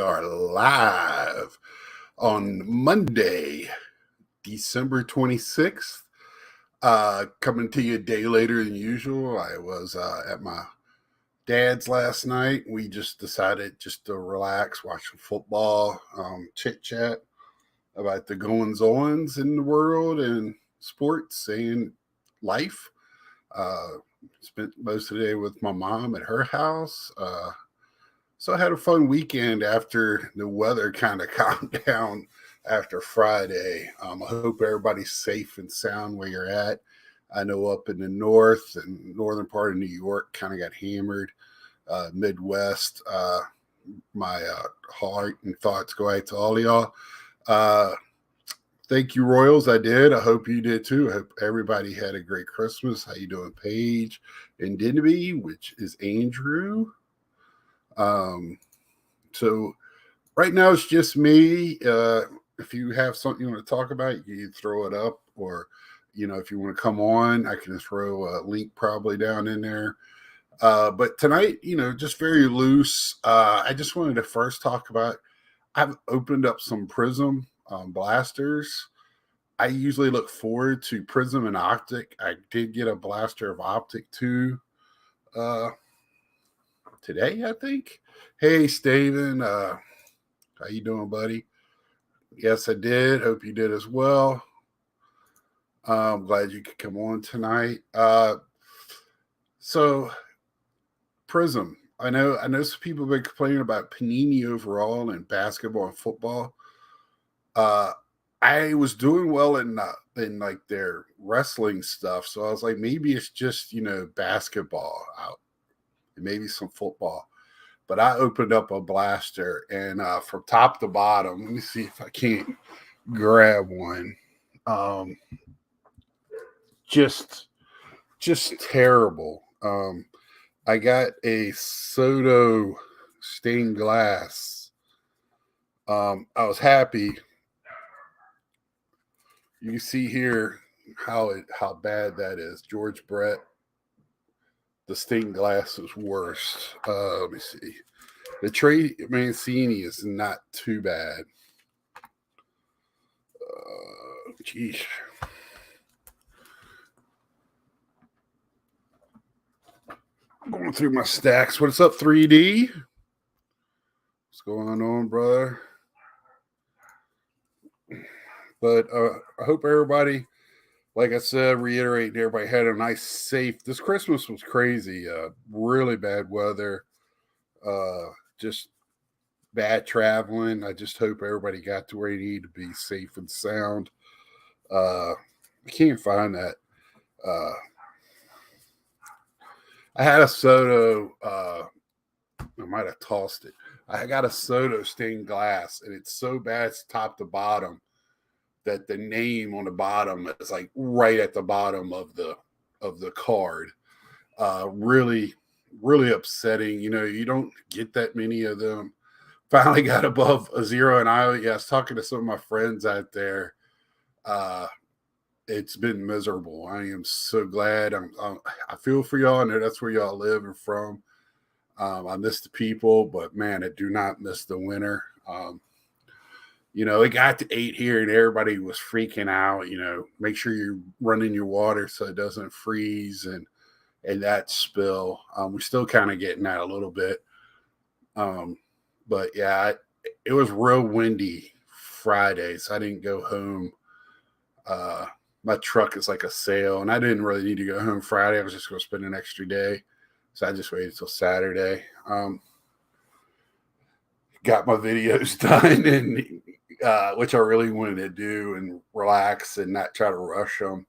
are live on Monday, December 26th. Coming to you a day later than usual. I was at my dad's last night. We just decided just to relax, watch some football, chit chat about the goings ons in the world and sports and life. Spent most of the day with my mom at her house. So I had a fun weekend after the weather kind of calmed down after Friday. I hope everybody's safe and sound where you're at. I know up in the north and northern part of New York kind of got hammered. Midwest, my heart and thoughts go out to all of y'all. Thank you, Royals. I did. I hope you did too. I hope everybody had a great Christmas. How you doing, Paige and Denby, which is Andrew? So right now it's just me. If you have something you want to talk about, you can throw it up, or if you want to come on, I can throw a link probably down in there. But tonight, just very loose. I just wanted to first talk about. I've opened up some Prism blasters. I usually look forward to Prism and Optic. I did get a blaster of Optic too. Today, I think. Hey, Staven, how you doing, buddy? Yes, I did. Hope you did as well. I'm glad you could come on tonight. So, Prism. I know some people have been complaining about Panini overall and basketball and football. I was doing well in like their wrestling stuff, so I was like, maybe it's just basketball out. Maybe some football, but I opened up a blaster and from top to bottom, let me see if I can't grab one. Just terrible. I got a Soto stained glass. I was happy. You can see here how bad that is. George Brett. The stained glass is worse. Let me see. The Trey Mancini is not too bad. Geez. I'm going through my stacks. What's up, 3D? What's going on, brother? But I hope everybody, like I said, reiterate, everybody had a nice, safe. This Christmas was crazy. Really bad weather. Just bad traveling. I just hope everybody got to where you need to be safe and sound. I can't find that. I had a Soto. I might have tossed it. I got a Soto stained glass, and it's so bad, it's top to bottom, that the name on the bottom is like right at the bottom of the card. Really, really upsetting. You don't get that many of them. Finally got above a zero, and I was talking to some of my friends out there. It's been miserable. I am so glad. I feel for y'all. I know that's where y'all live and from. I miss the people, but man, I do not miss the winter. It got to 8 here and everybody was freaking out. Make sure you're running your water so it doesn't freeze and that spill. We're still kind of getting that a little bit. But yeah, it was real windy Friday, so I didn't go home. My truck is like a sail, and I didn't really need to go home Friday. I was just going to spend an extra day. So I just waited till Saturday. Got my videos done, and which I really wanted to do and relax and not try to rush them.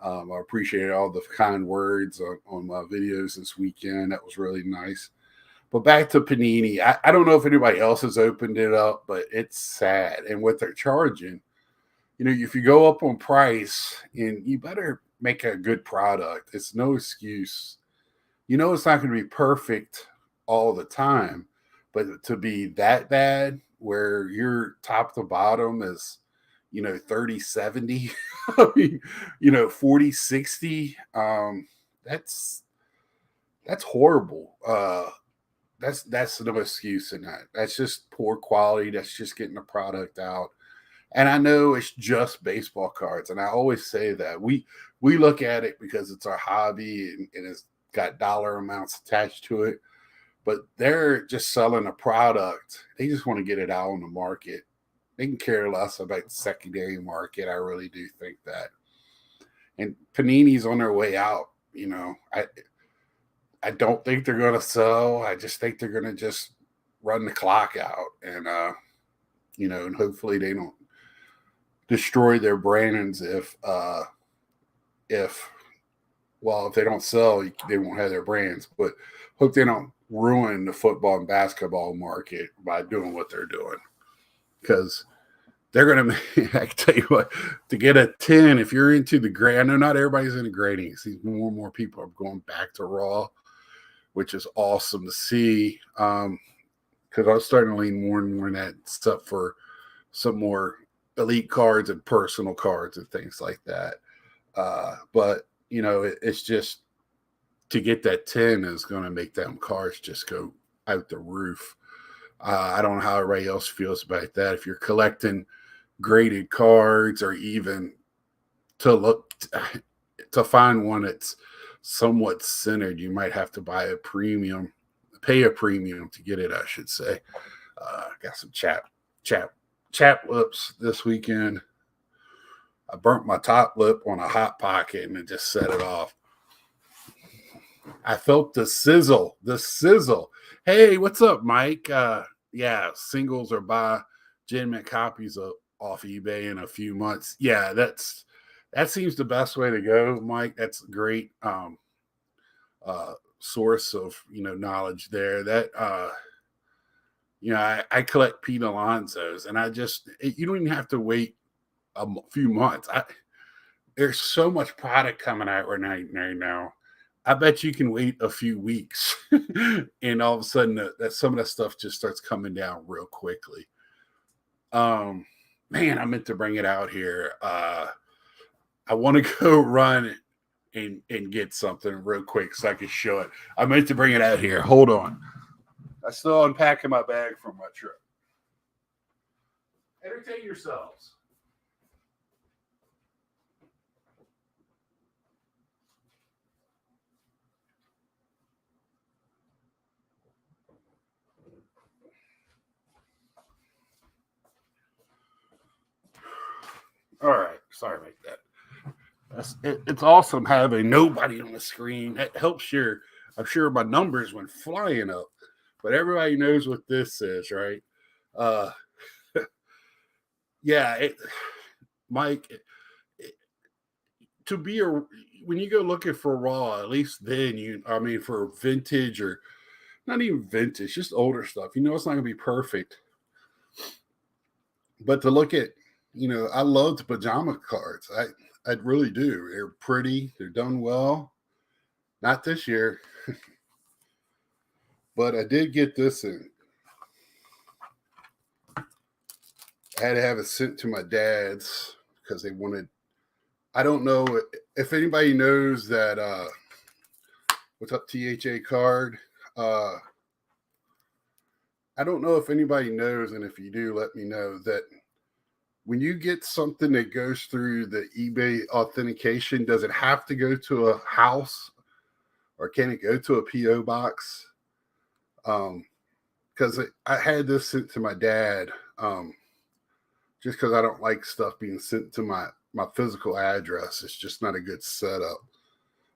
I appreciate all the kind words on my videos this weekend. That was really nice. But back to Panini. I don't know if anybody else has opened it up, but it's sad. And what they're charging, if you go up on price, and you better make a good product. It's no excuse. It's not going to be perfect all the time, but to be that bad where your top to bottom is, 30-70, I mean, 40-60, that's horrible. that's no excuse in that. That's just poor quality. That's just getting the product out. And I know it's just baseball cards, and I always say that we look at it because it's our hobby and it's got dollar amounts attached to it. But they're just selling a product. They just want to get it out on the market. They can care less about the secondary market. I really do think that. And Panini's on their way out. I don't think they're going to sell. I just think they're going to just run the clock out, and hopefully they don't destroy their brands if if they don't sell, they won't have their brands. But hope they don't ruin the football and basketball market by doing what they're doing, because they're going to. I can tell you what, to get a 10, if you're into the grade, I know not everybody's into grading. See, more and more people are going back to raw, which is awesome to see. Because I was starting to lean more and more in that stuff for some more elite cards and personal cards and things like that. But it's just, to get that 10 is going to make them cards just go out the roof. I don't know how everybody else feels about that. If you're collecting graded cards, or even to find one that's somewhat centered, you might have to pay a premium to get it, I should say. Got some chap lips this weekend. I burnt my top lip on a Hot Pocket and it just set it off. I felt the sizzle. Hey, what's up, Mike? Yeah, singles or buy legitimate copies off eBay in a few months. Yeah, that seems the best way to go, Mike. That's a great source of knowledge there. That I collect Pete Alonso's, and you don't even have to wait a few months. There's so much product coming out right now. I bet you can wait a few weeks, and all of a sudden, that some of that stuff just starts coming down real quickly. Man, I meant to bring it out here. I want to go run and get something real quick so I can show it. I meant to bring it out here. Hold on. I'm still unpacking my bag from my trip. Entertain yourselves. All right. Sorry about that. It's awesome having nobody on the screen. That helps I'm sure my numbers went flying up, but everybody knows what this is, right? Uh, yeah, Mike, when you go looking for raw, at least then for vintage, or not even vintage, just older stuff, it's not going to be perfect. But to look at, I love the pajama cards. I really do. They're pretty. They're done well. Not this year, but I did get this in. I had to have it sent to my dad's because they wanted. I don't know if anybody knows that. What's up, THA card? I don't know if anybody knows, and if you do, let me know that. When you get something that goes through the eBay authentication, does it have to go to a house, or can it go to a PO box? Because I had this sent to my dad, just because I don't like stuff being sent to my physical address. It's just not a good setup.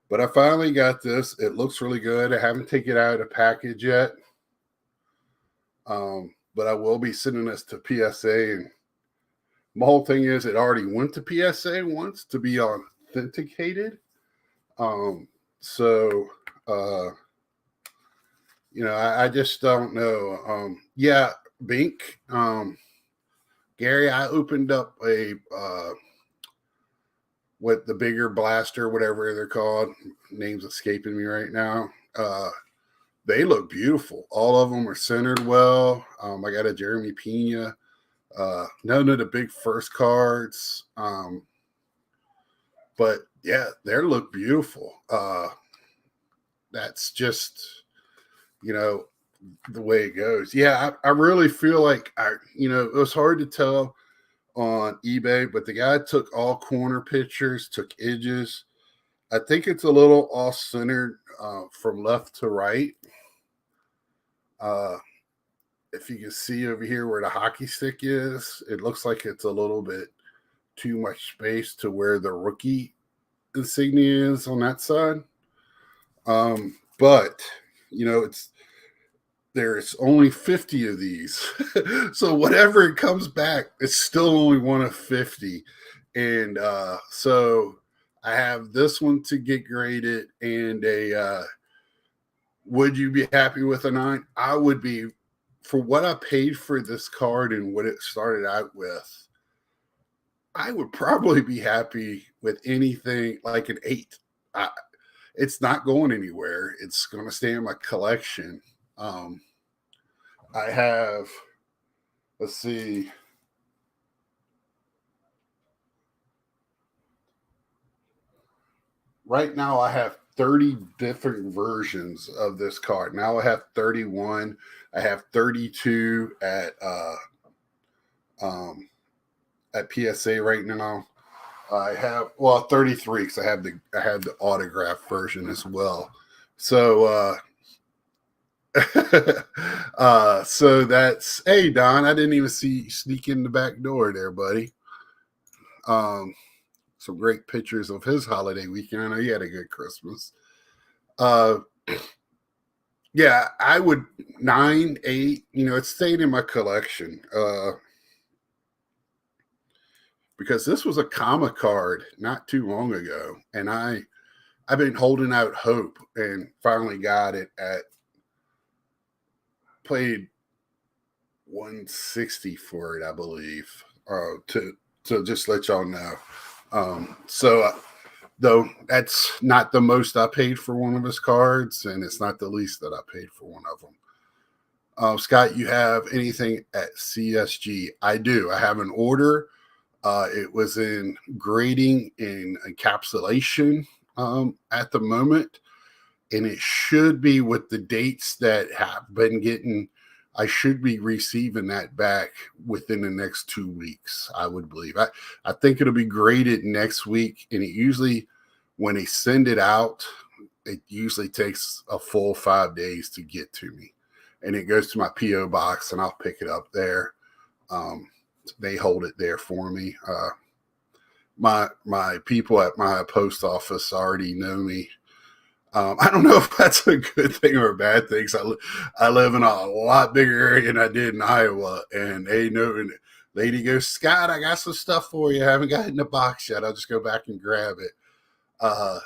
But I finally got this. It looks really good. I haven't taken it out of the package yet. But I will be sending this to PSA, and my whole thing is it already went to PSA once to be authenticated. I just don't know. Yeah, Bink. Gary, I opened up what the bigger blaster, whatever they're called. Name's escaping me right now. They look beautiful. All of them are centered well. I got a Jeremy Pena. None of the big first cards. But yeah, they look beautiful. That's just, the way it goes. Yeah, I really feel like it was hard to tell on eBay, but the guy took all corner pictures, took edges. I think it's a little off centered from left to right. Uh, if you can see over here where the hockey stick is, it looks like it's a little bit too much space to where the rookie insignia is on that side. But there's only 50 of these. So whatever it comes back, it's still only one of 50. And so I have this one to get graded and would you be happy with a 9? I would be. For what I paid for this card and what it started out with, I would probably be happy with anything like an 8. It's not going anywhere. It's going to stay in my collection. I have, let's see, right now I have 30 different versions of this card. Now I have 31. I have 32 at PSA right now. I have 33 because I have the autograph version as well. So so that's, hey Don, I didn't even see you sneak in the back door there, buddy. Some great pictures of his holiday weekend. I know he had a good Christmas. Yeah, I would 9, 8. It stayed in my collection. Because this was a comic card not too long ago, and I've been holding out hope and finally got it paid $160 for it, I believe. To just let y'all know. Though that's not the most I paid for one of his cards, and it's not the least that I paid for one of them. Scott, you have anything at CSG? I do. I have an order. It was in grading and encapsulation at the moment, and it should be with the dates that have been getting. I should be receiving that back within the next 2 weeks, I would believe. I think it'll be graded next week, and it usually, when they send it out, it usually takes a full 5 days to get to me, and it goes to my P.O. box, and I'll pick it up there. They hold it there for me. My people at my post office already know me. I don't know if that's a good thing or a bad thing. I live in a lot bigger area than I did in Iowa, and they know. And the lady goes, Scott, I got some stuff for you. I haven't got it in the box yet. I'll just go back and grab it.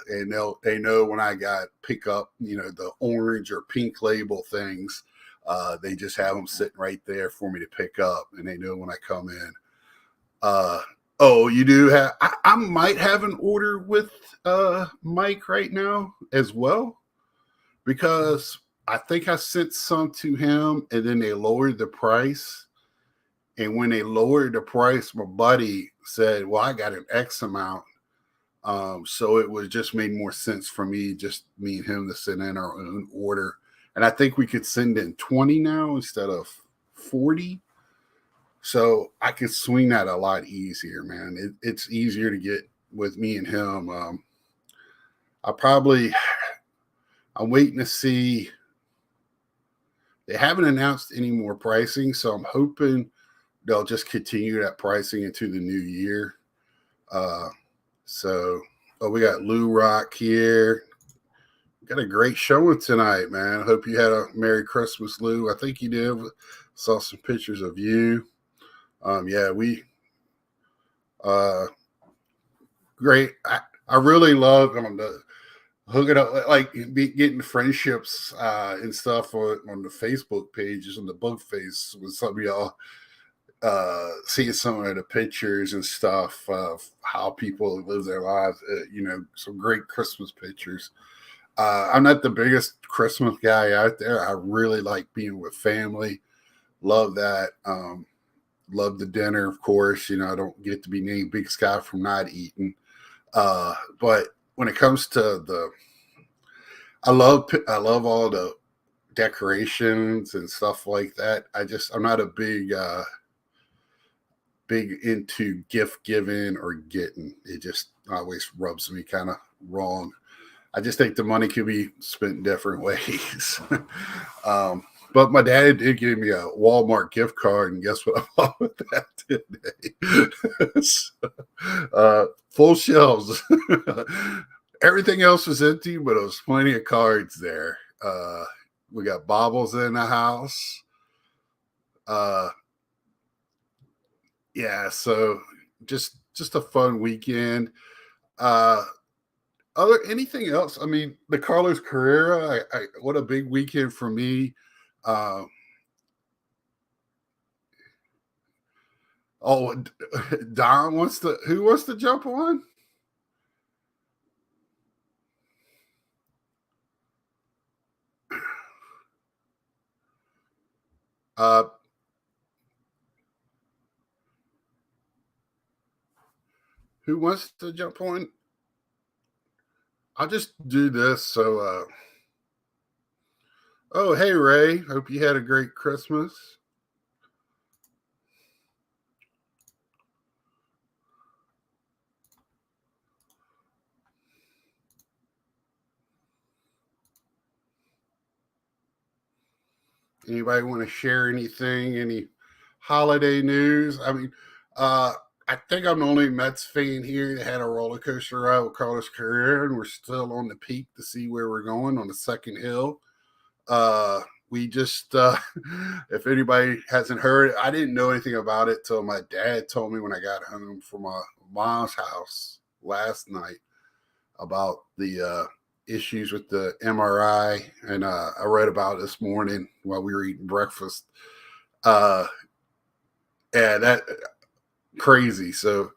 And they know when I pick up, the orange or pink label things. They just have them sitting right there for me to pick up, and they know when I come in. Oh, you do have? I might have an order with Mike right now as well, because I think I sent some to him, and then they lowered the price. And when they lowered the price, my buddy said, "Well, I got an X amount." So it was just made more sense for me and him to send in our own order. And I think we could send in 20 now instead of 40. So I could swing that a lot easier, man. It's easier to get with me and him. I'm waiting to see. They haven't announced any more pricing, so I'm hoping they'll just continue that pricing into the new year. We got Lou Rock here. Got a great showing tonight, man. Hope you had a Merry Christmas, Lou. I think you did. Saw some pictures of you. Great. I really love the hooking up, like getting friendships and stuff on the Facebook pages on the book face with some of y'all. Seeing some of the pictures and stuff of how people live their lives. Some great Christmas pictures. I'm not the biggest Christmas guy out there. I really like being with family. Love that. Love the dinner, of course. I don't get to be named Big Sky from not eating. But when it comes to I love all the decorations and stuff like that. I'm not a big into gift giving or getting. It just always rubs me kind of wrong. I just think the money could be spent different ways. um, but my dad did give me a Walmart gift card, and guess what I bought with that today? So, full shelves. Everything else was empty, but there was plenty of cards there. We got baubles in the house. Yeah, so just a fun weekend. Uh, other anything else? I mean, the Carlos Carrera. What a big weekend for me. Uh, oh, Don wants to. Who wants to jump on? Uh, who wants to jump on? I'll just do this. So, oh, hey Ray. Hope you had a great Christmas. Anybody want to share anything? Any holiday news? I mean, I think I'm the only Mets fan here that had a roller coaster ride with Carlos Carrera, and we're still on the peak to see where we're going on the second hill. We just, if anybody hasn't heard, I didn't know anything about it till my dad told me when I got home from my mom's house last night about the issues with the MRI, and I read about it this morning while we were eating breakfast. Uh, and that crazy. So,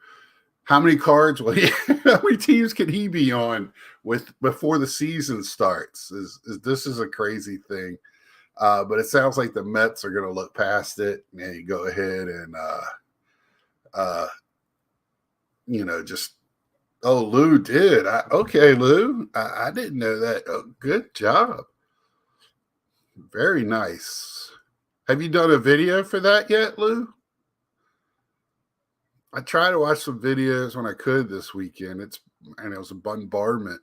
how many cards will he? How many teams can he be on with before the season starts? This is a crazy thing. But it sounds like the Mets are going to look past it and go ahead and uh, just. Oh, Lou did. Okay, Lou. I didn't know that. Oh, good job. Very nice. Have you done a video for that yet, Lou? I tried to watch some videos when I could this weekend. And it was a bombardment.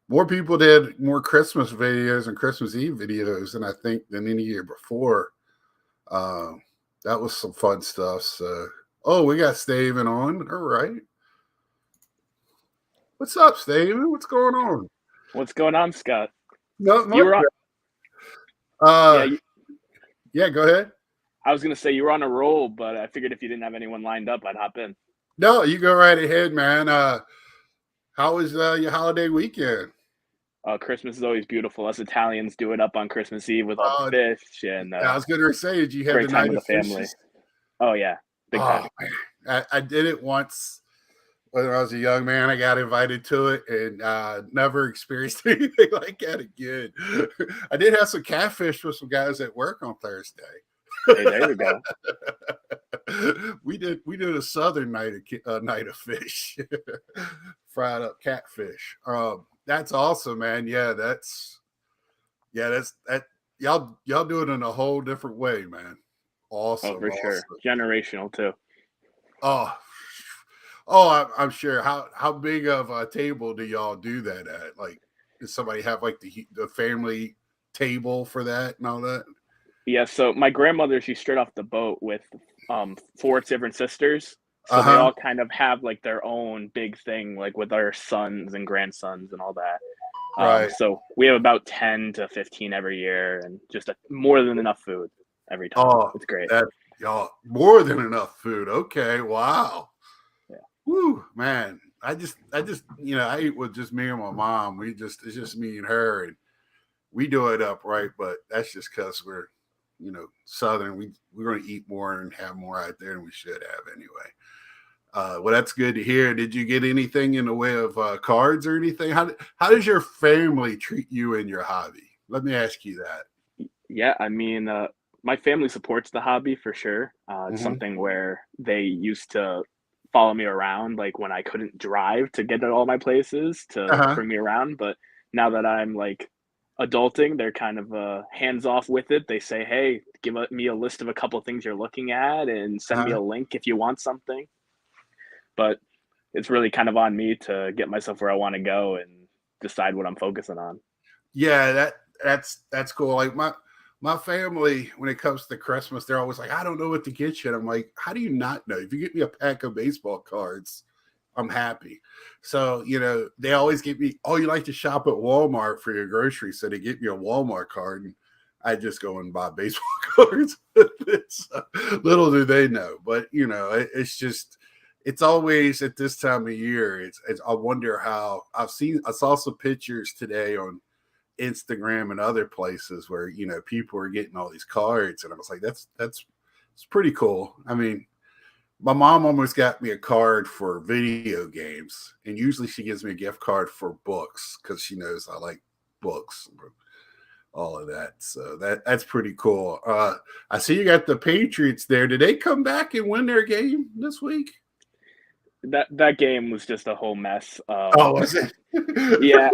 More people did more Christmas videos and Christmas Eve videos than any year before. That was some fun stuff. So, oh, we got Staven on. All right. What's up, Staven? What's going on? What's going on, Scott? Not You much. were on. Uh, Yeah, yeah, go ahead. I was gonna say you were on a roll, but I figured if you didn't have anyone lined up, I'd hop in. No, you go right ahead, man. How was your holiday weekend? Christmas is always beautiful. Us Italians do it up on Christmas Eve with all the Uh, fish and I was going to say, did you have the great time night with of the family. fishes? Oh yeah, big time. Oh man, I did it once when I was a young man. I got invited to it and never experienced anything like that again. I did have some catfish with some guys at work on Thursday. Hey, there we go. We did a southern night of fish, fried up catfish. That's awesome, man. That's that. Y'all do it in a whole different way, man. Oh, Awesome, for sure. awesome. Generational too. Oh, oh, I'm sure. How big of a table do y'all do that at? Like, does somebody have like the family table for that and all that? Yeah. So my grandmother, she's straight off the boat with four different sisters. So Uh they huh. all kind of have like their own big thing, like with our sons and grandsons and all that. Right. So we have about 10 to 15 every year and just more than enough food every time. Oh, It's great. that y'all more than enough food. Okay. Wow. Yeah. Woo, man. I eat with just me and my mom. It's just me and her, and we do it up right. But that's just because we're, Southern. We're going to eat more and have more out there than we should have anyway. Well, that's good to hear. Did you get anything in the way of cards or anything? How does your family treat you in your hobby? Let me ask you that. Yeah. I mean, my family supports the hobby for sure. It's Mm-hmm. something where they used to follow me around, like when I couldn't drive to get to all my places to Uh-huh. bring me around. But now that I'm like adulting. They're kind of hands off with it. They say, "Hey, me a list of a couple of things you're looking at, and send me Uh, a link if you want something." But it's really kind of on me to get myself where I want to go and decide what I'm focusing on. yeah, that's cool. Like my family, when it comes to Christmas, they're always like, I don't know what to get you. And I'm like, how do you not know? If you get me a pack of baseball cards, I'm happy. So, they always get me, oh, you like to shop at Walmart for your groceries. So they get me a Walmart card and I just go and buy baseball cards. Little do they know. But, it's just, it's always at this time of year. I wonder how I saw some pictures today on Instagram and other places where people are getting all these cards, and I was like, that's it's pretty cool. I mean, my mom almost got me a card for video games, and usually she gives me a gift card for books because she knows I like books, all of that. So that's pretty cool. I see you got the Patriots there. Did they come back and win their game this week? That game was just a whole mess. Oh, was it? Yeah,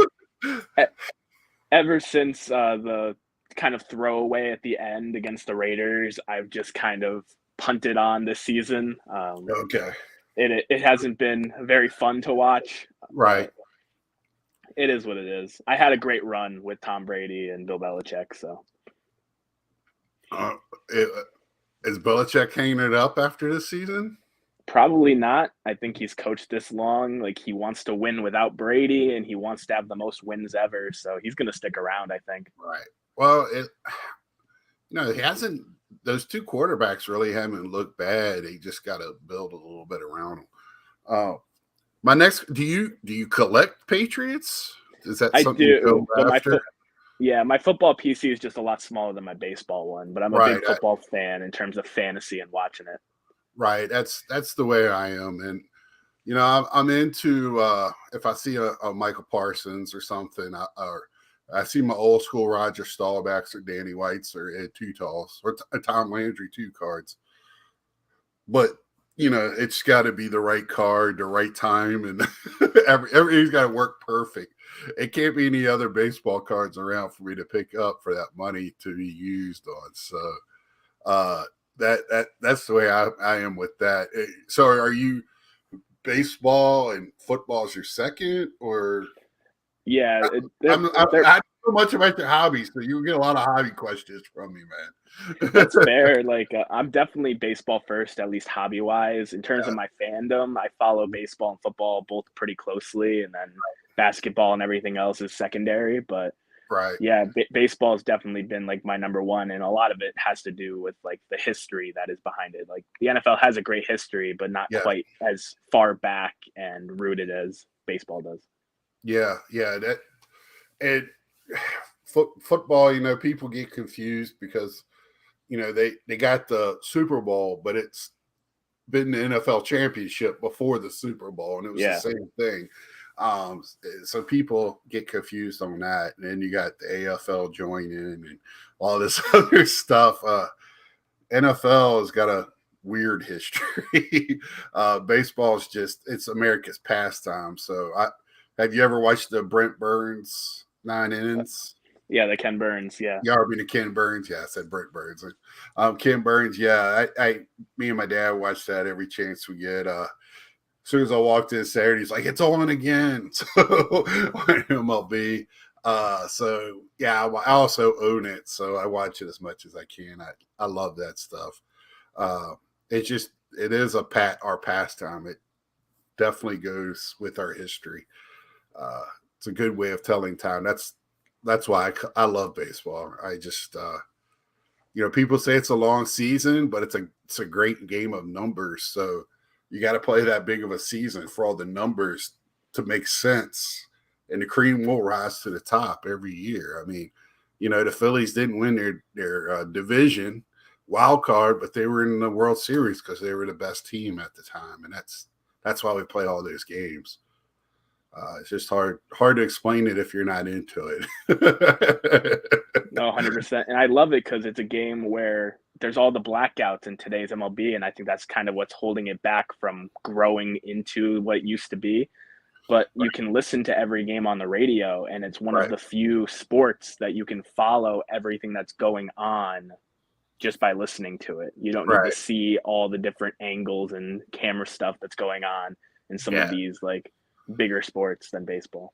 ever since the kind of throwaway at the end against the Raiders, I've just kind of punted on this season. Okay. It hasn't been very fun to watch, Right. but it is what it is. I had a great run with Tom Brady and Bill Belichick, so Uh, it, is Belichick hanging it up after this season? probably not. I think he's coached this long. Like, he wants to win without Brady, and he wants to have the most wins ever. So he's going to stick around, I think. Right. Well, he hasn't. Those two quarterbacks really haven't looked bad. He just got to build a little bit around them. My next, do you collect Patriots? Is that I something you do, go but after? my football PC is just a lot smaller than my baseball one. But I'm a Right. big football fan in terms of fantasy and watching it. Right. That's the way I am, and I'm into if I see a Michael Parsons or something, or I see my old school Roger Staubachs or Danny Whites or Ed Tutal's or Tom Landry 2 cards. But it's got to be the right card, the right time, and everything's got to work perfect. It can't be any other baseball cards around for me to pick up for that money to be used on. So uh, that's the way I am with that. So are you baseball and football is your second, or Yeah, I don't know much about your hobbies, so you get a lot of hobby questions from me, man. that's fair. Like, I'm definitely baseball first, at least hobby wise. In terms of Yeah, my fandom, I follow baseball and football both pretty closely, and then basketball and everything else is secondary. But right. yeah, baseball has definitely been like my number one, and a lot of it has to do with like the history that is behind it. Like, the NFL has a great history, but not Yeah, quite as far back and rooted as baseball does. yeah. That and football. People get confused because they got the Super Bowl, but it's been the NFL championship before the Super Bowl, and it was the Yeah, same thing. So people get confused on that, and then you got the AFL joining and all this other stuff. NFL has got a weird history. Baseball is it's America's pastime. So, have you ever watched the Brent Burns 9 innings? yeah, the Ken Burns. Yeah, Yeah, I mean, Ken Burns. Yeah, I said Brent Burns. Ken Burns. Yeah, me and my dad watch that every chance we get. As soon as I walked in Saturday, he's like, "It's on again." So MLB. So yeah, I also own it, so I watch it as much as I can. I love that stuff. Uh, it is our pastime. It definitely goes with our history. It's a good way of telling time. That's why I love baseball. I just people say it's a long season, but it's a great game of numbers. So you got to play that big of a season for all the numbers to make sense, and the cream will rise to the top every year. I mean, the Phillies didn't win their division wild card, but they were in the World Series because they were the best team at the time, and that's why we play all those games. It's just hard to explain it if you're not into it. no, 100%. And I love it because it's a game where there's all the blackouts in today's MLB, and I think that's kind of what's holding it back from growing into what it used to be. but you can listen to every game on the radio, and it's one of Right. the few sports that you can follow everything that's going on just by listening to it. You don't need to Right. see all the different angles and camera stuff that's going on in some of Yeah. these like bigger sports than baseball.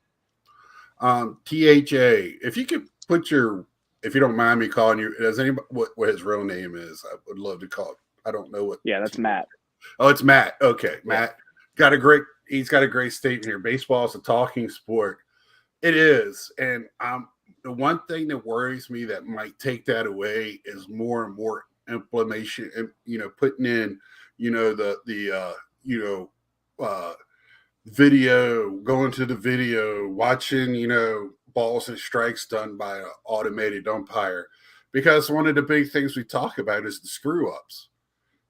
THA, if you could put your, if you don't mind me calling you, does anybody what his real name is? I would love to call. I don't know what. Yeah, that's Matt. Oh, it's Matt. Okay, Yeah. Matt he's got a great statement here. Baseball is a talking sport. It is, and the one thing that worries me that might take that away is more and more inflammation, and putting in, the video, going to the video, watching, balls and strikes done by an automated umpire. Because one of the big things we talk about is the screw ups.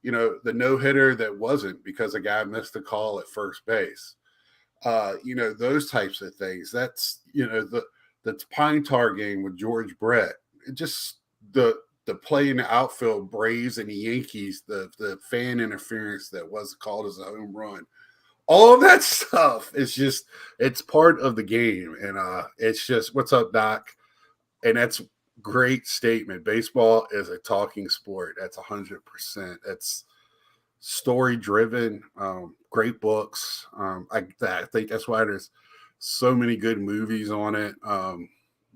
The no hitter that wasn't because a guy missed a call at first base. Those types of things. That's, the Pine Tar game with George Brett. It just the play in the outfield, Braves and the Yankees, the fan interference that was called as a home run, all of that stuff is just, it's part of the game. And it's just, what's up, Doc? And that's great statement. Baseball is a talking sport. That's 100%. That's story driven, great books. I think that's why there's so many good movies on it.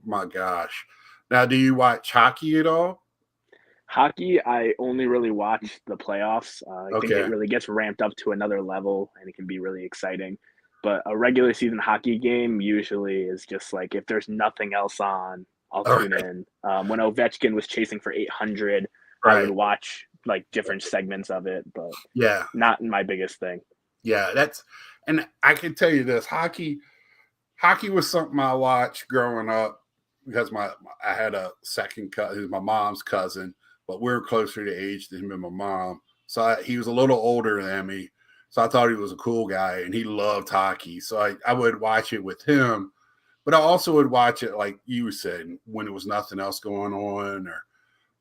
My gosh. Now, do you watch hockey at all? Hockey, I only really watch the playoffs. I think it Okay. really gets ramped up to another level and it can be really exciting. But a regular season hockey game usually is just like if there's nothing else on, I'll All tune right. in. When Ovechkin was chasing for 800, I would Right. watch like different segments of it, but Yeah. not my biggest thing. Yeah. And I can tell you this, hockey was something I watched growing up because I had a second cousin, who's my mom's cousin, but we were closer to age than him and my mom. So he was a little older than me. So I thought he was a cool guy and he loved hockey. So I would watch it with him, but I also would watch it, like you said, when there was nothing else going on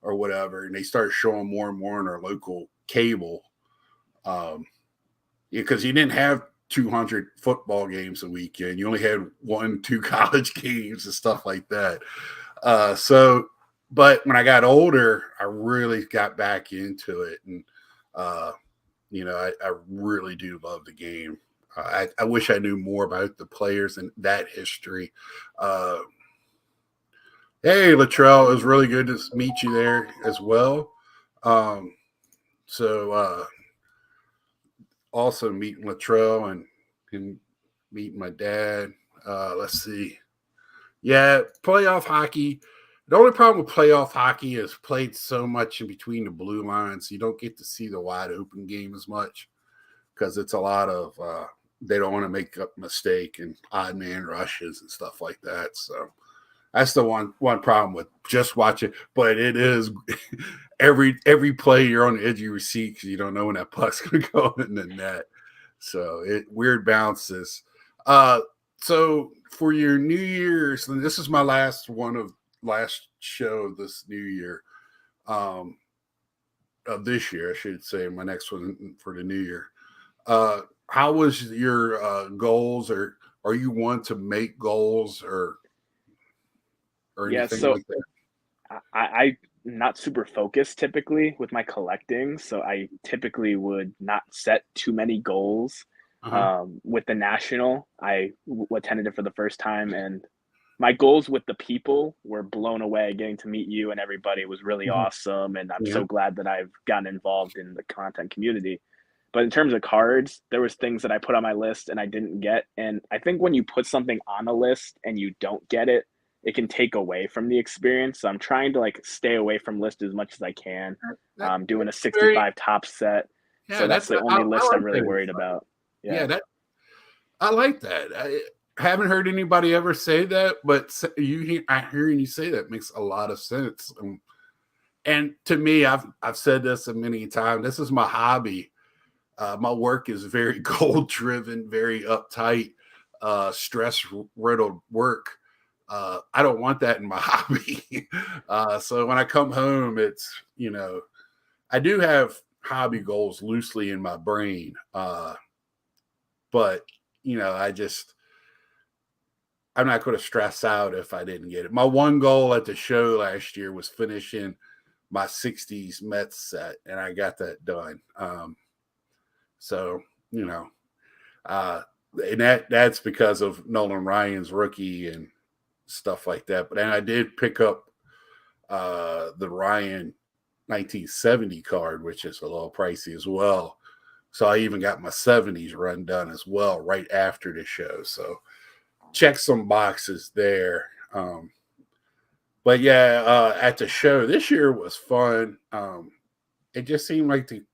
or whatever. And they started showing more and more in our local cable. Because you didn't have 200 football games a weekend. You only had 1, 2 college games and stuff like that. But when I got older, I really got back into it. And, I really do love the game. I wish I knew more about the players and that history. Hey, Latrell, it was really good to meet you there as well. Um, so, also meeting Latrell and meeting my dad. Let's see. Yeah, playoff hockey. The only problem with playoff hockey is played so much in between the blue lines, you don't get to see the wide open game as much because it's a lot of they don't want to make a mistake and odd man rushes and stuff like that. So that's the one problem with just watching. But it is every play you're on the edge of your seat because you don't know when that puck's going to go in the net. So weird bounces. So for your New Year's, and this is my last show of this new year, of this year, I should say, my next one for the new year. How was your goals, or are you one to make goals or Yeah, anything so like that? I'm not super focused typically with my collecting, so I typically would not set too many goals. Uh-huh. With the national, I attended it for the first time, and my goals with the people were blown away. Getting to meet you and everybody was really Mhm. awesome, and I'm Yeah. so glad that I've gotten involved in the content community. But in terms of cards, there was things that I put on my list and I didn't get. And I think when you put something on a list and you don't get it, it can take away from the experience. So I'm trying to like stay away from list as much as I can. Doing a That's very 65 top set. So yeah. that's That's the I only list I'm like really that. worried about. Yeah, Yeah. that I like that. I haven't heard anybody ever say that, but I hearing you say that makes a lot of sense. And to me, I've said this a many times. This is my hobby. My work is very goal driven, very uptight, stress riddled work. I don't want that in my hobby. So when I come home, it's I do have hobby goals loosely in my brain, but I'm not going to stress out if I didn't get it. My one goal at the show last year was finishing my 60s Mets set, and I got that done. So, you know, and that's because of Nolan Ryan's rookie and stuff like that. But then I did pick up the Ryan 1970 card, which is a little pricey as well. So I even got my 70s run done as well right after the show. So check some boxes there. But yeah, at the show this year was fun. It just seemed like the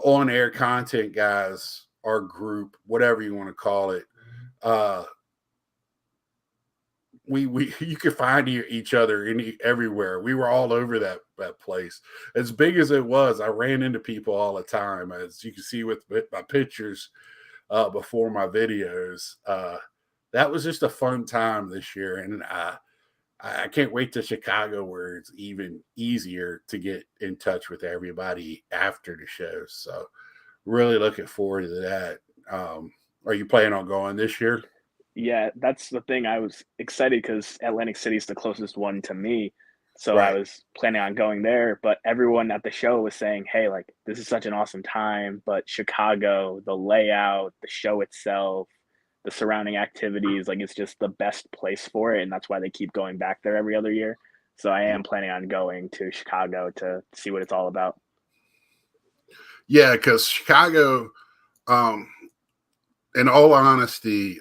on air content guys, our group, whatever you want to call it, we you could find each other everywhere. We were all over that place. As big as it was, I ran into people all the time, as you can see with my pictures before my videos. That was just a fun time this year, and I can't wait to Chicago, where it's even easier to get in touch with everybody after the show. So really looking forward to that. Are you planning on going this year? Yeah, that's the thing. I was excited because Atlantic City is the closest one to me. So I Right. was planning on going there, but everyone at the show was saying, hey, like, this is such an awesome time, but Chicago, the layout, the show itself, the surrounding activities, like, it's just the best place for it. And that's why they keep going back there every other year. So I am planning on going to Chicago to see what it's all about. Yeah, because Chicago, um, in all honesty,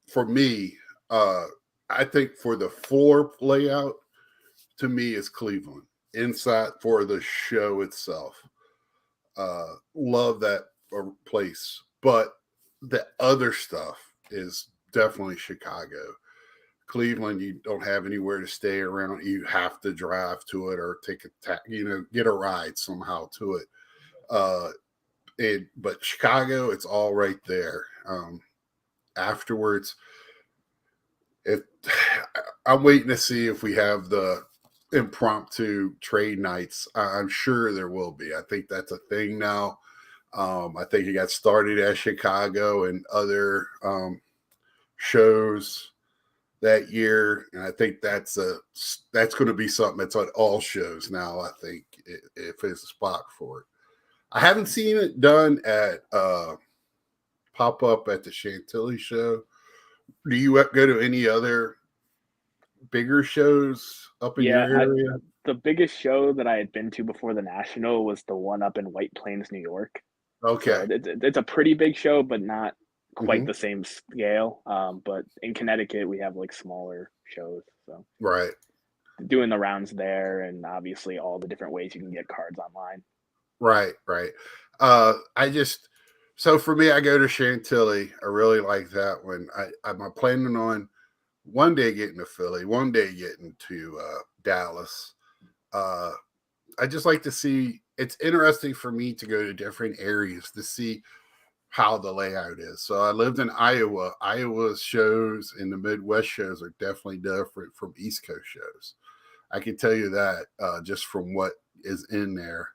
for me, I think for the floor layout, to me is Cleveland. Inside for the show itself, love that place. But the other stuff is definitely Chicago. Cleveland, you don't have anywhere to stay around. You have to drive to it or take get a ride somehow to it. Uh, but Chicago, it's all right there. Afterwards, it I'm waiting to see if we have the impromptu trade nights. I'm sure there will be. I think that's a thing now. I think it got started at Chicago and other shows that year, and I think that's going to be something that's on all shows now. I think if there's a spot for it, I haven't seen it done at pop up at the Chantilly show. Do you go to any other bigger shows up in your Yeah, area? the biggest show that I had been to before the National was the one up in White Plains, New York. So Okay. it's a pretty big show, but not quite Hmm. the same scale. But in Connecticut, we have like smaller shows. So Right. doing the rounds there, and obviously all the different ways you can get cards online. Right. Right. I just so for me, I go to Chantilly. I really like that one. I'm planning on one day getting to Philly, one day getting to Dallas. Uh, I just like to see. It's interesting for me to go to different areas to see how the layout is. So I lived in Iowa. Iowa's shows and the Midwest shows are definitely different from East Coast shows. I can tell you that just from what is in there.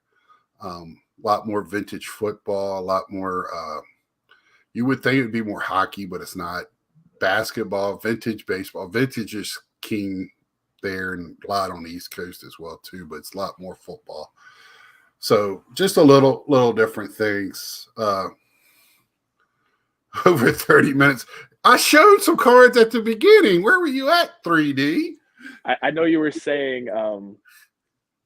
A lot more vintage football, a lot more. You would think it'd be more hockey, but it's not. Basketball, vintage baseball, vintage is king there, and a lot on the East Coast as well too. But it's a lot more football. So just a little different things. Over 30 minutes. I showed some cards at the beginning. Where were you at, 3D? I know you were saying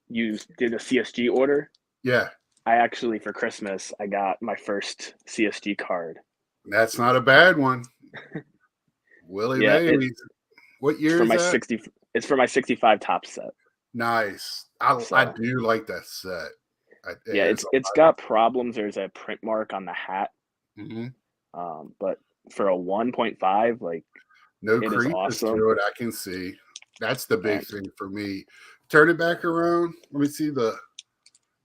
you did a CSG order. Yeah, I actually, for Christmas, I got my first CSG card. that's not a bad one. Willie Yeah, Mays. What it's year for is my that? 60. It's for my 65 top set. Nice. I So do like that set. yeah, There's it's got problems. There's a print mark on the hat, mm-hmm. but for a 1.5, like, No it is creases awesome. to it. I can see. That's the big And thing for me. Turn it back around. Let me see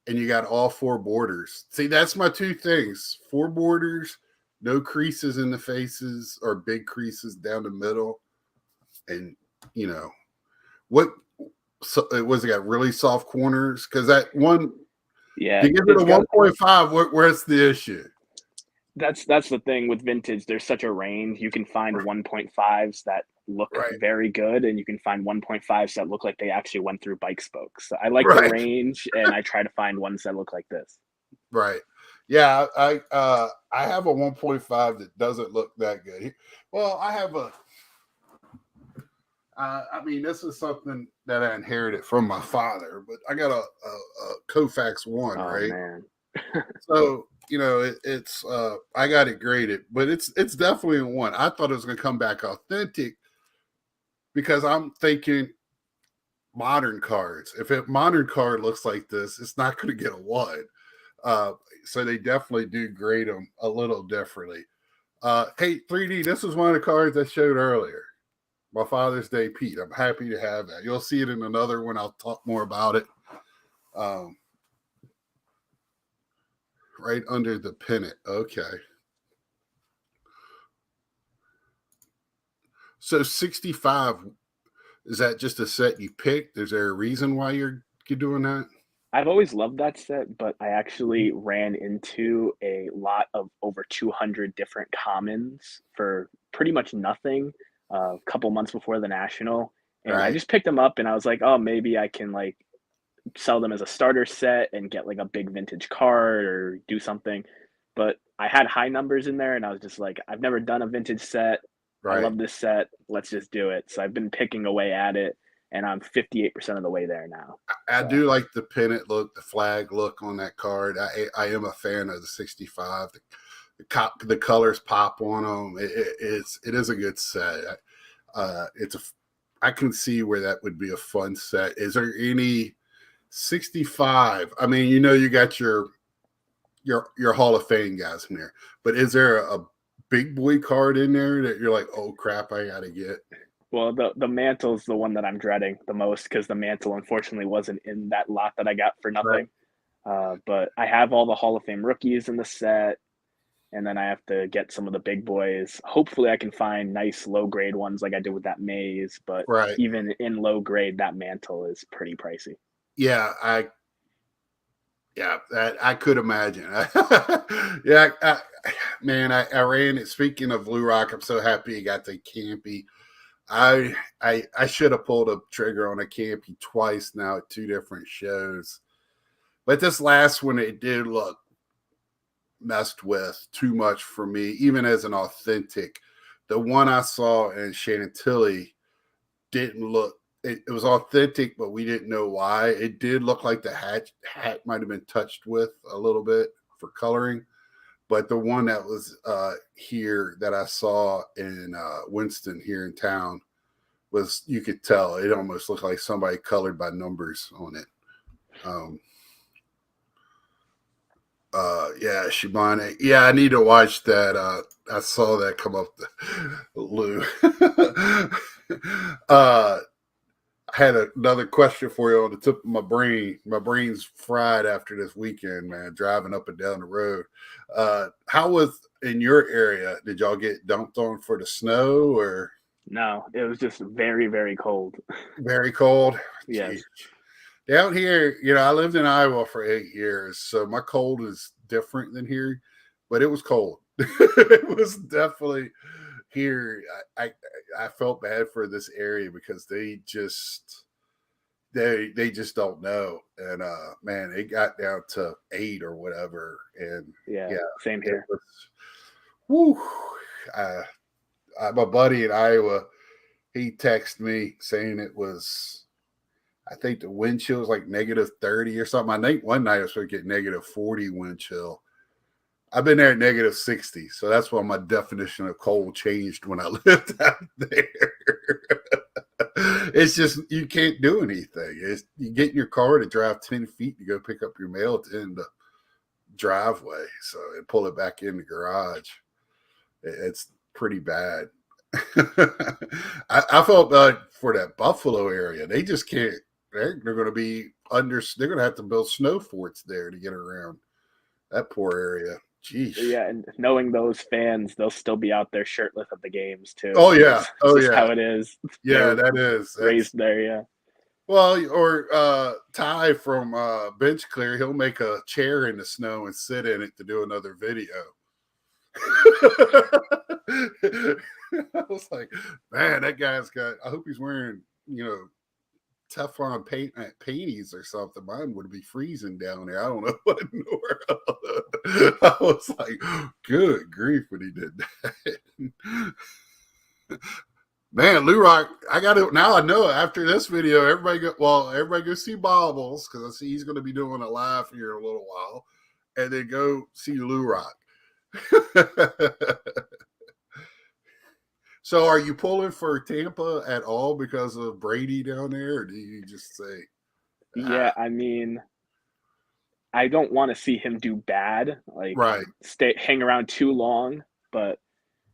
and you got all four borders. See, that's my two things: four borders, no creases in the faces or big creases down the middle, and you know what? So it was got really soft corners because that one Yeah, to give it it's a got 1.5, where's the issue? that's the thing with vintage. There's such a range. You can find 1.5s that look Right, very good, and you can find 1.5s that look like they actually went through bike spokes. So I like the right, range, and I try to find ones that look like this. right. Yeah, I have a 1.5 that doesn't look that good. Well, I have a I mean, this is something that I inherited from my father, but I got a Kofax one, Oh right? man. So it's I got it graded, but it's definitely a one. I thought it was going to come back authentic because I'm thinking modern cards. If a modern card looks like this, it's not going to get a one. Uh, so they definitely do grade them a little differently. Hey, 3D, this is one of the cards I showed earlier. My Father's Day Pete. I'm happy to have that. You'll see it in another one. I'll talk more about it. Um, right under the pennant. Okay. So 65, is that just a set you picked? Is there a reason why you're doing that? I've always loved that set, but I actually ran into a lot of over 200 different commons for pretty much nothing a couple months before the national, and I Right. just picked them up and I was like, "Oh, maybe I can like sell them as a starter set and get like a big vintage card or do something." But I had high numbers in there and I was just like, "I've never done a vintage set. I Right. love this set. Let's just do it." So I've been picking away at it and I'm 58% of the way there now. I So do like the pennant look, the flag look on that card. I am a fan of the 65. The colors pop on them. It is a good set. It's a I can see where that would be a fun set. Is there any 65? I mean, you got your Hall of Fame guys in there, but is there a big boy card in there that you're like, oh crap, I gotta get? well, the mantle's the one that I'm dreading the most because the mantle unfortunately wasn't in that lot that I got for Right. nothing. But I have all the Hall of Fame rookies in the set, and then I have to get some of the big boys. Hopefully, I can find nice low grade ones like I did with that maze. But Right. even in low grade, that mantle is pretty pricey. Yeah, yeah, that I could imagine. Yeah, man, I ran it. Speaking of Blue Rock, I'm so happy you got the Campy. I should have pulled a trigger on a Campy twice now at two different shows, but this last one it did look messed with too much for me, even as an authentic. The one I saw in Chantilly didn't look. It was authentic, but we didn't know why. It did look like the hat might have been touched with a little bit for coloring, but the one that was here that I saw in Winston here in town was, you could tell it almost looked like somebody colored by numbers on it. Um, yeah, Shibane. Yeah, I need to watch that. I saw that come up the Lou. I had another question for you on the tip of my brain. My brain's fried after this weekend, man, driving up and down the road. How was in your area? Did y'all get dumped on for the snow or No, it was just very, very cold. very cold? Gee. Yes. Down here, I lived in Iowa for 8 years, so my cold is different than here, but it was cold. It was definitely here. I felt bad for this area because they just don't know, and man, it got down to 8 or whatever, and Yeah. yeah, Same it here. was. Woo. Uh, my buddy in Iowa, he texted me saying it was, I think the wind chill was like -30 or something. I think one night I was supposed to get -40 wind chill. I've been there at -60, so that's why my definition of cold changed when I lived out there. It's just you can't do anything. You get in your car to drive 10 feet to go pick up your mail at the end of the driveway, so and pull it back in the garage. It's pretty bad. I felt bad for that Buffalo area. They just can't. They're going to be under. They're going to have to build snow forts there to get around that poor area. Jeez. Yeah, and knowing those fans, they'll still be out there shirtless at the games too. Oh yeah. It's Oh just yeah. how it is. They Yeah. were That is. That's raised there, yeah. Well, or Ty from Bench Clear, he'll make a chair in the snow and sit in it to do another video. I was like, man, that guy's got. I hope he's wearing, Teflon panties or something. Mine would be freezing down there. I don't know what in the world. I was like, good grief when he did that. Man, Lou Rock, I got it now. I know after this video, everybody go see Bobbles because I see he's going to be doing a live here in a little while, and then go see Lou Rock. So, are you pulling for Tampa at all because of Brady down there, or do you just say, Yeah, I mean, I don't want to see him do bad, like right? hang around too long, but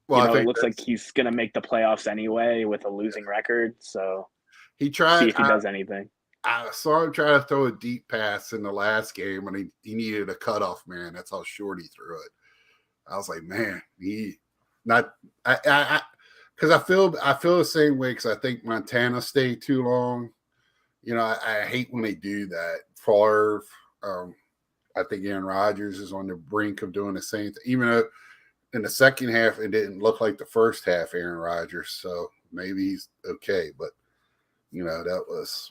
Well, I it think looks like he's gonna make the playoffs anyway with a losing record. So he see tried. if he does anything. I saw him try to throw a deep pass in the last game, and he needed a cutoff man. That's how short he threw it. I was like, man, he not. I because I feel the same way because I think Montana stayed too long. I hate when they do that. Favre, I think Aaron Rodgers is on the brink of doing the same thing. Even though in the second half it didn't look like the first half, Aaron Rodgers. So maybe he's okay, but that was.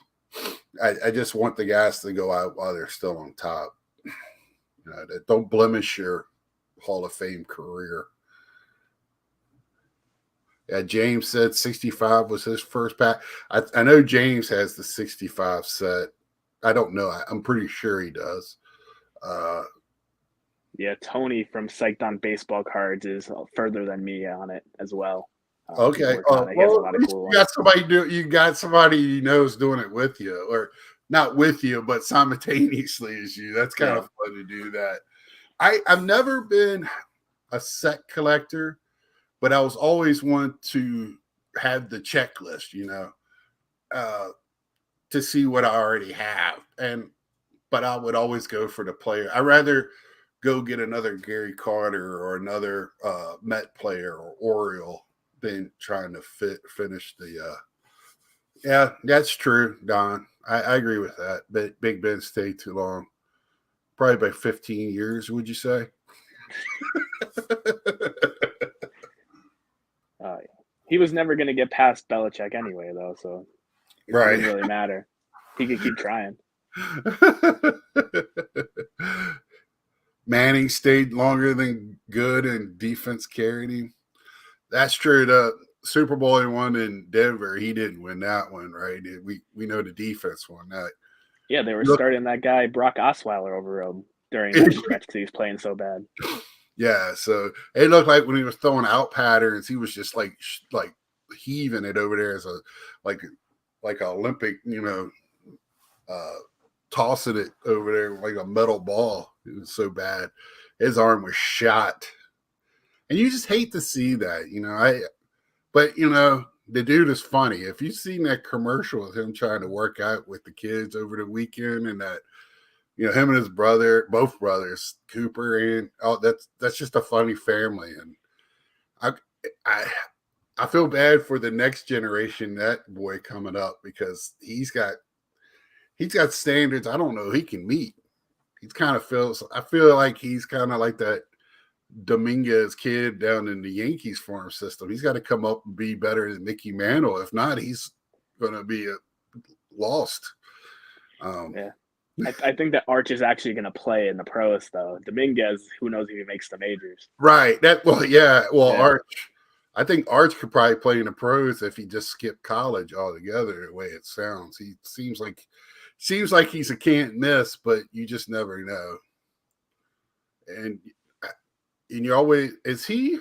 I just want the guys to go out while they're still on top. That don't blemish your Hall of Fame career. Yeah, James said 65 was his first pack. I know James has the 65 set. I don't know. I'm pretty sure he does. Yeah, Tony from Psyched on Baseball Cards is further than me on it as well. Okay. He has a lot of cool ones. You got somebody you knows doing it with you, or not with you, but simultaneously as you. That's kind of fun to do that. I've never been a set collector, but I was always one to have the checklist, to see what I already have. But I would always go for the player. I'd rather go get another Gary Carter or another Met player or Oriole than trying to finish the. Yeah, that's true, Don. I agree with that. But Big Ben stayed too long. Probably by 15 years, would you say? He was never going to get past Belichick anyway, though, so it didn't really matter. He could keep trying. Manning stayed longer than good, and defense carried him. That's true. The Super Bowl he won in Denver, he didn't win that one, right? We know the defense won that. Yeah, they were starting that guy Brock Osweiler over him during that stretch because he was playing so bad. Yeah, so it looked like when he was throwing out patterns, he was just like heaving it over there as a like an Olympic, tossing it over there like a metal ball. It was so bad. His arm was shot. And you just hate to see that, but the dude is funny. If you've seen that commercial of him trying to work out with the kids over the weekend and that, him and his brother, both brothers, Cooper, and that's just a funny family. And I feel bad for the next generation, that boy coming up, because he's got standards I don't know he can meet. I feel like he's kind of like that Dominguez kid down in the Yankees farm system. He's got to come up and be better than Mickey Mantle. If not, he's going to be lost. Yeah. I think that Arch is actually going to play in the pros, though. Dominguez, who knows if he makes the majors. Right. Arch. I think Arch could probably play in the pros if he just skipped college altogether, the way it sounds. He seems like he's a can't miss, but you just never know. And you always is he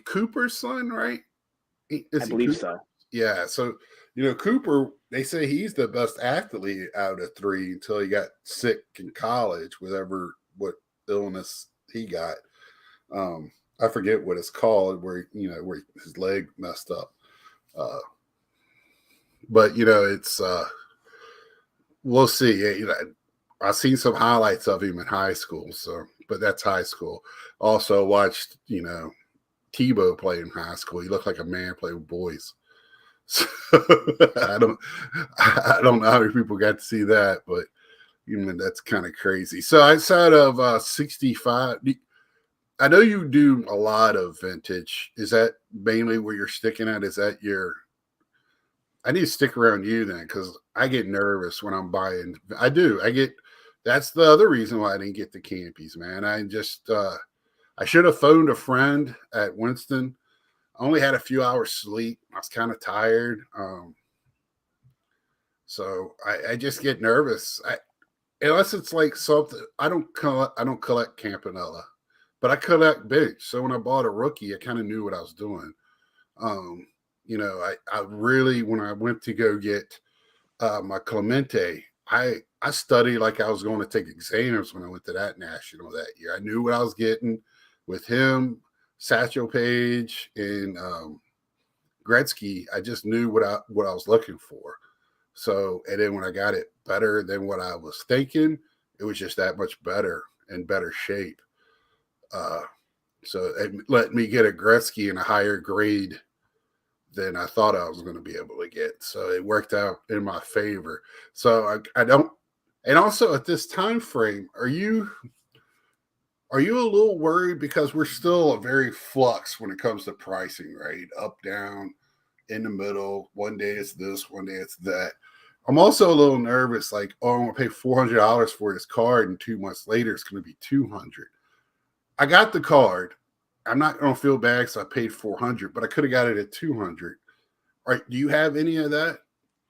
Cooper's son, right? I believe so. Yeah. So Cooper, they say he's the best athlete out of three until he got sick in college, what illness he got. I forget what it's called, where his leg messed up. But it's we'll see. I've seen some highlights of him in high school, but that's high school. Also watched, Tebow play in high school. He looked like a man playing with boys. So I don't, I don't know how many people got to see that, but you know, that's kind of crazy. So outside of 65, I know you do a lot of vintage. Is that mainly where you're sticking at? Is that your? I need to stick around you then, because I get nervous when I'm buying. I do. I get. That's the other reason why I didn't get the campies, man. I just I should have phoned a friend at Winston. I only had a few hours sleep. I was kind of tired. So I just get nervous. Unless it's like something I don't collect Campanella, but I collect big. So when I bought a rookie, I kind of knew what I was doing. Um, you know, I really when I went to go get my Clemente, I studied like I was going to take exams when I went to that national that year. I knew what I was getting with him, Satchel Paige, and Gretzky. I just knew what I was looking for. So, and then when I got it better than what I was thinking, it was just that much better and better shape. Uh, so it let me get a Gretzky in a higher grade than I thought I was going to be able to get. So it worked out in my favor. So I don't, and also at this time frame, are you a little worried because we're still a very flux when it comes to pricing, right? Up, down, in the middle. One day it's this, one day it's that. I'm also a little nervous, like, oh, I'm gonna pay $400 for this card, and 2 months later it's gonna be 200. I got the card. I'm not gonna feel bad because I paid 400, but I could have got it at 200. All right, do you have any of that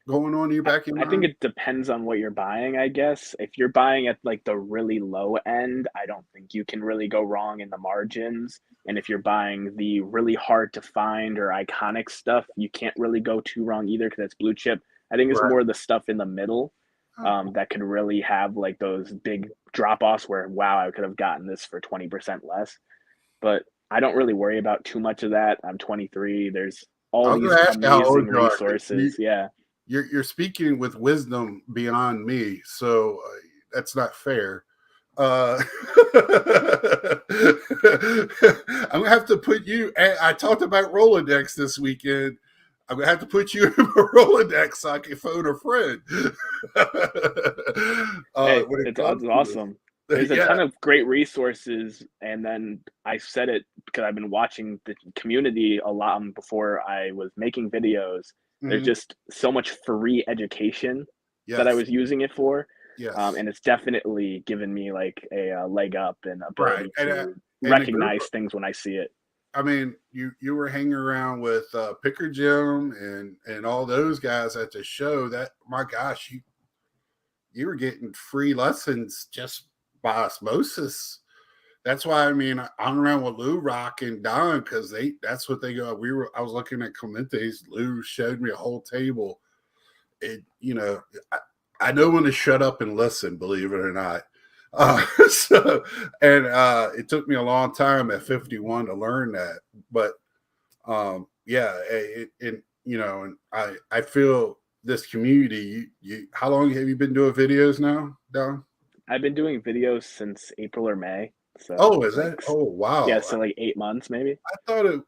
going on in your back of I your think mind? it depends on what you're buying, I guess. If you're buying at like the really low end, I don't think you can really go wrong in the margins. And if you're buying the really hard to find or iconic stuff, you can't really go too wrong either because it's blue chip. I think it's Right. more the stuff in the middle Oh, that could really have like those big drop offs where, wow, I could have gotten this for 20% less. But I don't really worry about too much of that. I'm 23. There's all I was these gonna ask you how old amazing you are, 'cause resources. Yeah. you're speaking with wisdom beyond me, so that's not fair. Uh, I'm gonna have to put you. I talked about Rolodex this weekend. I'm gonna have to put you in a Rolodex so I can phone a friend. Hey, When it comes it's to awesome. this, There's a yeah. ton of great resources, and then I said it because I've been watching the community a lot before I was making videos. There's Mhm. just so much free education that I Yes, was using it for, yes, and it's definitely given me like a leg up and right. ability to And the group. recognize things when I see it. I mean, you were hanging around with Picker Jim and all those guys at the show. That my gosh, you were getting free lessons just by osmosis. That's why I mean I hung around with Lou Rock and Don because that's what they go. I was looking at Clemente's. Lou showed me a whole table. It I know when to shut up and listen, believe it or not. So and it took me a long time at 51 to learn that. But yeah, and I feel this community. You how long have you been doing videos now, Don? I've been doing videos since April or May, so Oh, is like that? Oh, yeah, wow. so like 8 months maybe. I thought it,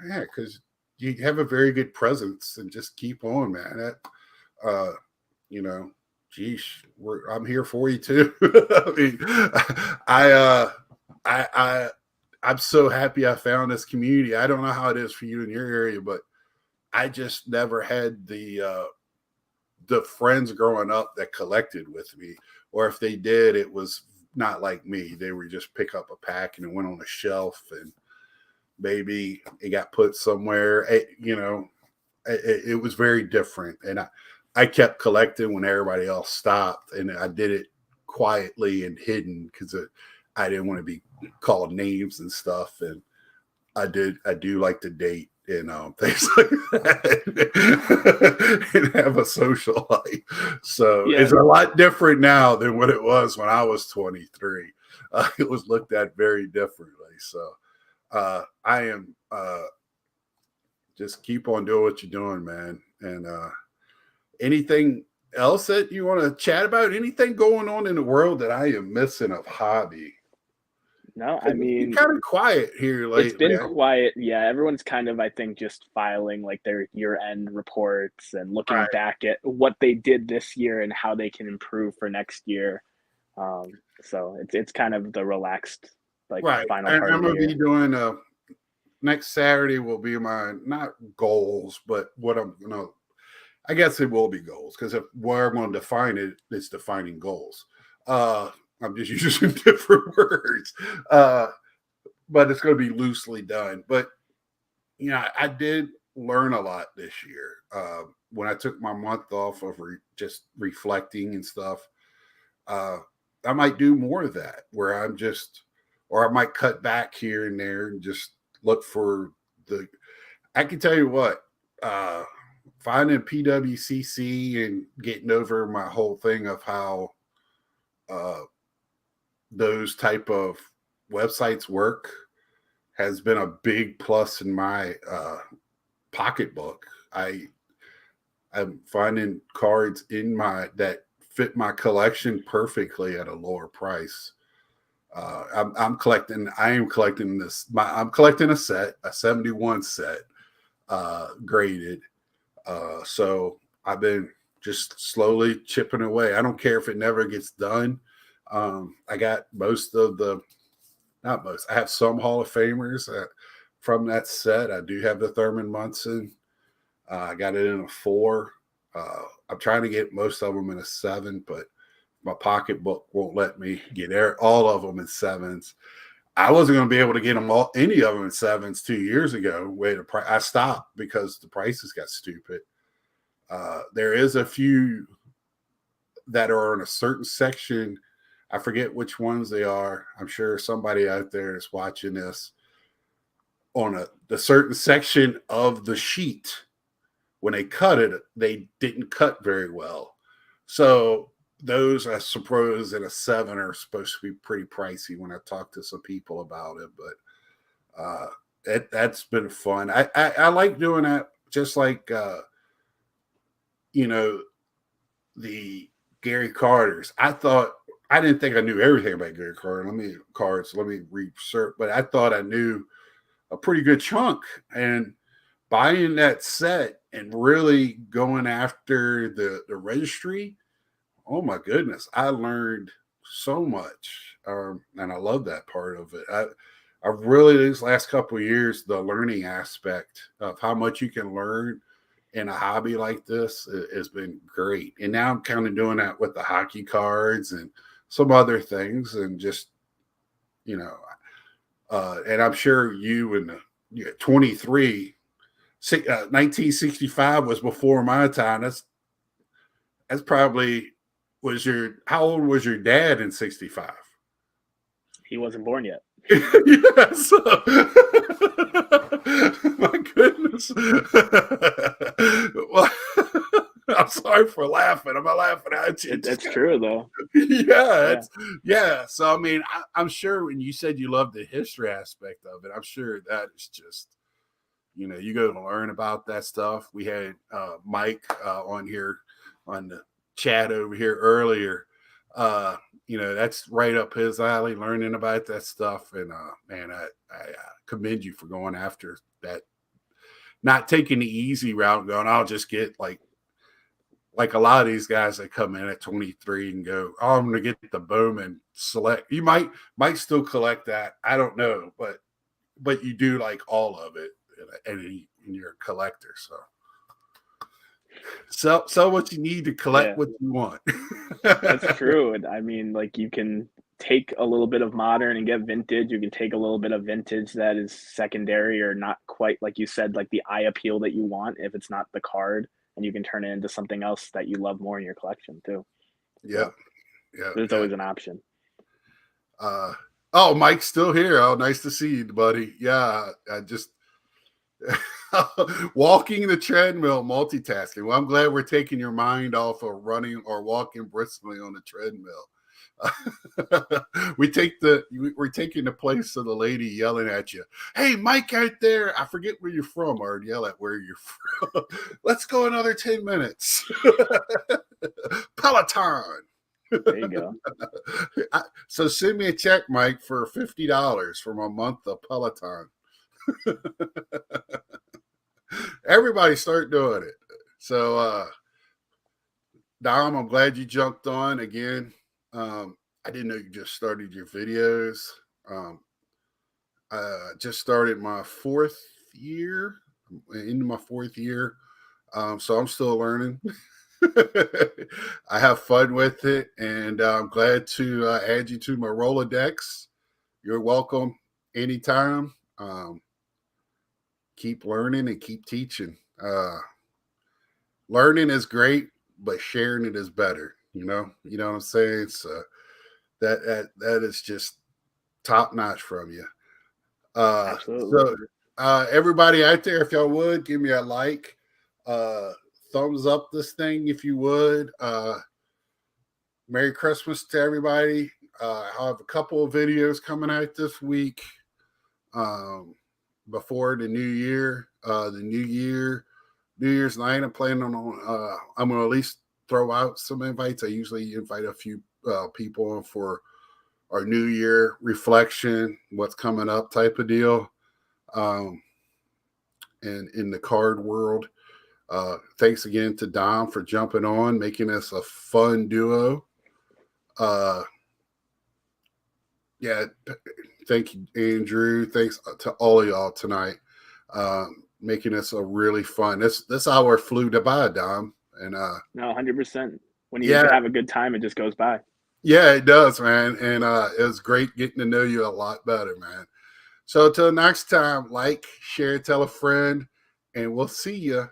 yeah, because you have a very good presence and just keep on, man. That, uh, you know, geez, I'm here for you too. I mean, I, uh, I, I'm so happy I found this community. I don't know how it is for you in your area, but I just never had the friends growing up that collected with me, or if they did, it was not like me. They would just pick up a pack and it went on a shelf and maybe it got put somewhere. It was very different, and I kept collecting when everybody else stopped, and I did it quietly and hidden because I didn't want to be called names and stuff. And I do like to date and things like that and have a social life. So Yeah, it's a lot different now than what it was when I was 23. It was looked at very differently. So I am just keep on doing what you're doing, man. And anything else that you want to chat about? Anything going on in the world that I am missing of hobby? No, I It's been mean, kind of quiet here it's lately. been quiet. Yeah, everyone's kind of, I think, just filing like their year-end reports and looking Right, back at what they did this year and how they can improve for next year. So it's kind of the relaxed, like, right. final And part I'm of the gonna be year. doing next Saturday will be my not goals, but what I'm gonna. I guess it will be goals because if where I'm going to define it, it's defining goals. Uh, I'm just using different words, but it's going to be loosely done. But I did learn a lot this year. When I took my month off of just reflecting and stuff, uh, I might do more of that where I'm just, or I might cut back here and there and just look for the. I can tell you what, finding PWCC and getting over my whole thing of how uh, those type of websites work has been a big plus in my pocketbook. I'm finding cards in my that fit my collection perfectly at a lower price. I'm collecting. I am collecting this. I'm collecting a set, a 71 set, graded. So I've been just slowly chipping away. I don't care if it never gets done. I got most of the, not most. I have some Hall of Famers from that set. I do have the Thurman Munson. I got it in a 4. I'm trying to get most of them in a 7, but my pocketbook won't let me get all of them in 7s. I wasn't going to be able to get them all, any of them in 7s 2 years ago. I stopped because the prices got stupid. There is a few that are in a certain section. I forget which ones they are. I'm sure somebody out there is watching this on the certain section of the sheet. When they cut it, they didn't cut very well. So those, I suppose, in a 7 are supposed to be pretty pricey when I talk to some people about it. But that's been fun. I like doing that, just like you know the Gary Carters. I didn't think I knew everything about Gary Carter. Let me research, but I thought I knew a pretty good chunk. And buying that set and really going after the registry, oh my goodness, I learned so much, and I love that part of it. I really, these last couple of years, the learning aspect of how much you can learn in a hobby like this has been great. And now I'm kind of doing that with the hockey cards and some other things, and just you know, and I'm sure you and the 23, 1965 was before my time. That's probably was your how old was your dad in 65? He wasn't born yet. Yes. My goodness. Well, I'm sorry for laughing. I'm not laughing at you. It's true though. Yeah, Yeah. it's yeah. So I mean, I'm sure when you said you love the history aspect of it, I'm sure that is just you go to learn about that stuff. We had Mike on here on the chat over here earlier. Uh, that's right up his alley, learning about that stuff. And man, I commend you for going after that, not taking the easy route, going, I'll just get like a lot of these guys that come in at 23 and go, oh, I'm going to get the Bowman select. You might still collect that. I don't know, but you do like all of it, and you're a collector. So sell what you need to collect Yeah. what you want. That's true. And I mean, like, you can take a little bit of modern and get vintage. You can take a little bit of vintage that is secondary or not quite, like you said, like the eye appeal that you want if it's not the card, and you can turn it into something else that you love more in your collection too. Yeah, So yeah, there's yeah. always an option. Uh, oh, Mike's still here. Oh, nice to see you, buddy. Yeah, I just walking the treadmill, multitasking. Well, I'm glad we're taking your mind off of running or walking briskly on the treadmill. We're taking the place of the lady yelling at you. Hey, Mike, out there! I forget where you're from, or yell at where you're from. Let's go another 10 minutes. Peloton. There you go. So send me a check, Mike, for $50 for my month of Peloton. Everybody start doing it. So, Dom, I'm glad you jumped on again. I didn't know you just started your videos. I just started my fourth year, into my fourth year. So I'm still learning. I have fun with it, and I'm glad to add you to my Rolodex. You're welcome anytime. Keep learning and keep teaching. Learning is great, but sharing it is better. You know what I'm saying. So that is just top notch from you. Absolutely. So everybody out there, if y'all would give me a like, uh, thumbs up this thing if you would. Merry Christmas to everybody. I'll have a couple of videos coming out this week before the new year. New Year's night, I'm planning on. I'm gonna at least throw out some invites. I usually invite a few people for our New Year reflection, what's coming up type of deal. And in the card world, thanks again to Dom for jumping on, making us a fun duo. Yeah, thank you, Andrew. Thanks to all of y'all tonight, making this a really fun. This hour flew by, Dom, and No, 100%. When you yeah, have a good time, it just goes by. yeah, it does, man. And it was great getting to know you a lot better, man. So till next time, like, share, tell a friend, and we'll see you